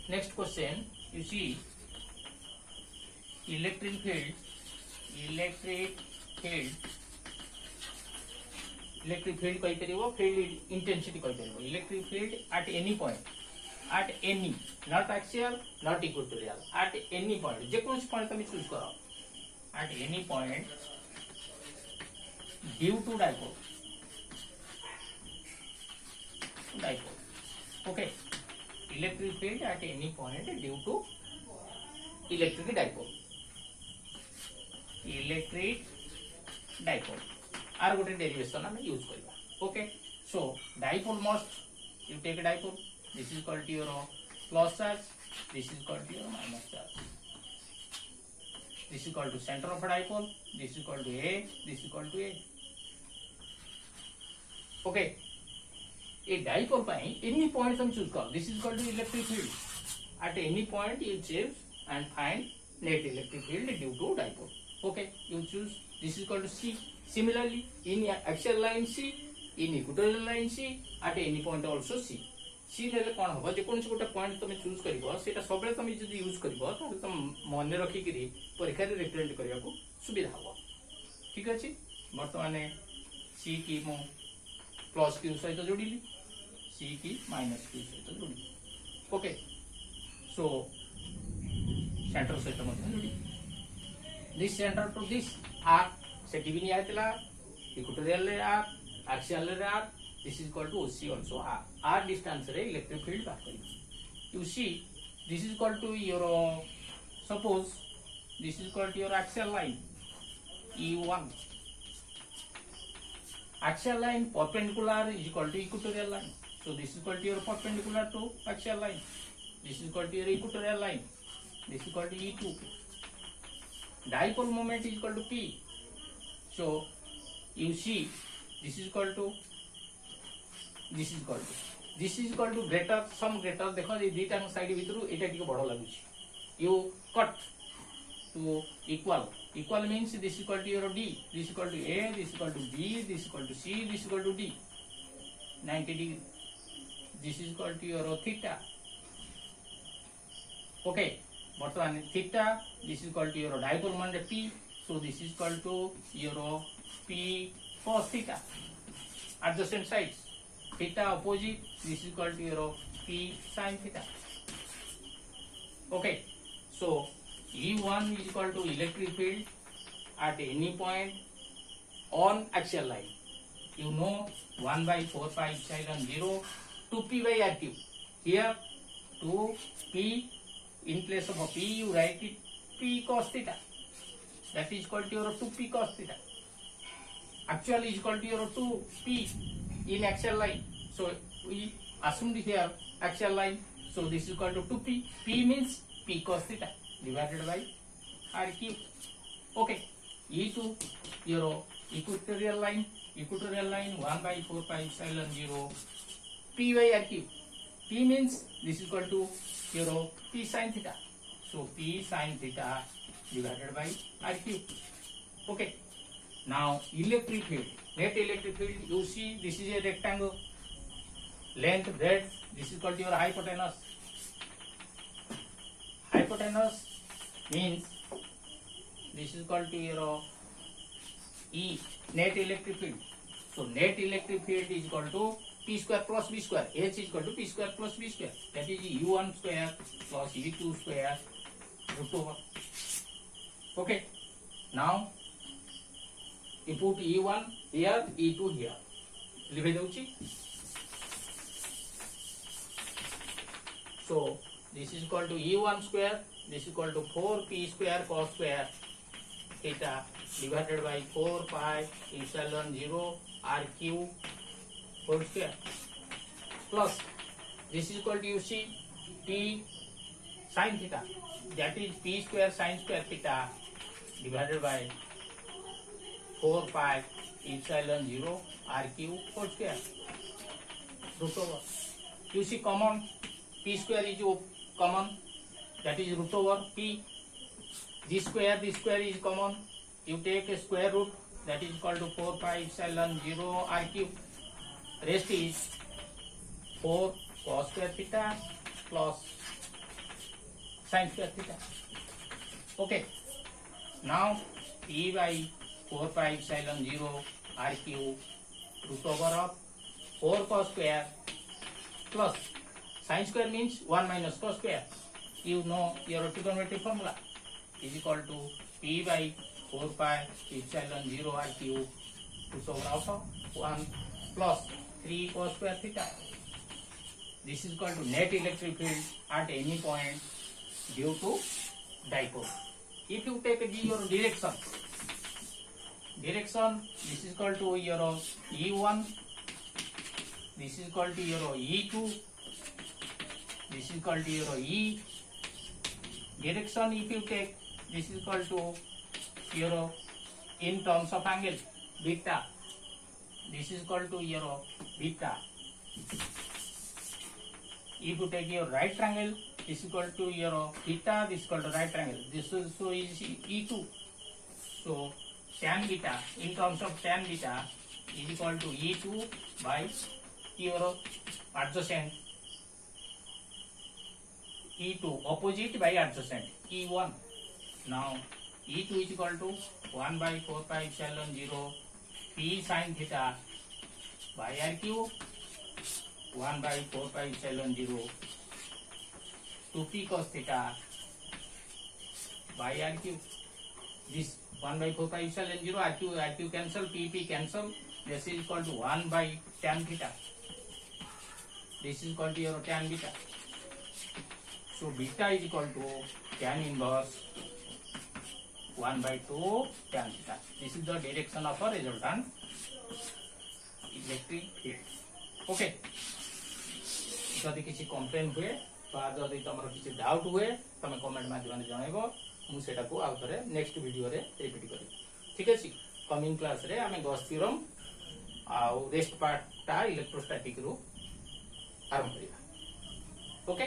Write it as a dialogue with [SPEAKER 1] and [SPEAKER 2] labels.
[SPEAKER 1] Next question, you see electric field कही परिबो, field intensity कही परिबो, electric field at any point, at any, not axial, not equatorial, at any point, जे कौन सी point तुम choose करो, at any point due to dipole, okay, electric field at any point due to electric dipole, आर गोटे derivation आम use करवा. Okay, so dipole must you take dipole, this is called your plus charge, this is called your minus charge, this is called to center of dipole, this is called two a, this is called two a. Okay, a dipole पाई any point तुम choose कर, this is called to electric field. At any point you choose and find net electric field due to dipole. Okay, you choose, this is called to C. Similarly, in axial line C, in equatorial line C, at any point also C. C लेले कौन होगा, जे कौन से गोटे point तुम choose करिवो, सेटा सबले तुम जदी यूज करिवो त तुम मन रखी करी परीक्षा रे रिप्रेजेंट करिया को सुविधा हो. ठीक अछि, वर्तमान C की मो प्लस Q सहित जोड़िली, C की माइनस Q सहित जोड़िली. ओके, सो सेंटर सहित मत जोड़ी, this center to this arc से भी नहीं आया equatorial arc, axial arc, this is called to OC also arc. R distance रे electric field बात करी. You see, this is called to your suppose this is called to your axial line E1. Axial line perpendicular is equal to equatorial line. So this is called to your perpendicular to axial line. This is called to your equatorial line. This is called to E2. Dipole moment is equal to P. So you see, this is equal to greater, some greater. देखो ये दीटा side भितरु एटा टिके बड़ लागुची. You cut to equal means this is equal to your D, this is equal to A, this is equal to B, this is equal to C, this is equal to D. 90 degree. This is equal to your theta. Okay. वर्तमान theta, this is equal to your dipole moment P, so this is equal to your P cos theta. Adjacent sides theta opposite, this is equal to your P sin theta. Okay, so E1 is equal to electric field at any point on axial line. You know 1 by 4 pi epsilon 0 2 P by R cube. Here 2 P, in place of P you write it P cos theta, that is equal to your 2P cos theta. Actually is equal to your 2P in axial line, so we assumed here axial line, so this is equal to 2P. P means P cos theta divided by R cube. Okay, E2 your equatorial line 1 by 4 pi epsilon 0 P by R cube. P means this is equal to your P sin theta, so P sin theta divided by R cube. Okay, now electric field, net electric field, you see this is a rectangle, length breadth, this is equal to your hypotenuse. Hypotenuse means this is equal to your E, net electric field. So net electric field is equal to P square plus B square. H is equal to P square plus B square. That is U1 square plus U2 square root over. Okay. Now you put E1 here, E2 here. लिखे जाउची. So this is equal to E1 square. This is equal to 4P square cos square theta divided by 4 pi epsilon 0 R cube whole square plus this is equal to you see P sin theta, that is P square sin square theta divided by 4 pi epsilon 0 R cube whole square root over. You see common P square is common, that is root over P. This square is common, you take a square root, that is equal to 4 pi epsilon 0 R cube. Rest is 4 cos square theta plus sin square theta. Okay. Now E by 4 pi epsilon 0 R cube root over of 4 cos square plus sin square means 1 minus cos square. You know your trigonometric formula is equal to P by 4 pi epsilon 0 R cube root over of 1 plus 3 cos square theta. This is equal to net electric field at any point due to dipole. If you take your direction, this is equal to your E1, this is equal to your E2, this is equal to your E. Direction if you take, this is equal to your, in terms of angle, beta, this is equal to your beta. If you take your right triangle, this is equal to your theta, this is equal to right triangle. This is so is E2. So tan beta, in terms of tan beta, is equal to E2 by your adjacent. E2 opposite by adjacent E1. Now E2 is equal to 1 by 4 pi epsilon 0 P sin theta by R cube 1 by 4 pi epsilon 0 2p cos theta by R cube. This 1 by 4 pi epsilon 0 R cube cancel, pp cancel. This is equal to 1 by tan theta. This is equal to your tan beta. So beta is equal to tan inverse 1 by 2 tan theta. This is the direction of a resultant electric field. Okay. जदि किसी complain हुए जदि तुम किसी doubt हुए तुम comment माध्यम जनइब मुझे आउ थे नेक्स्ट वीडियो रे रिपीट करी. ठीक अच्छे. कमिंग क्लास रे आमे गॉस थ्योरम आउ रेस्ट पार्ट टा इलेक्ट्रोस्टैटिक रु आरंभ करिया. ओके.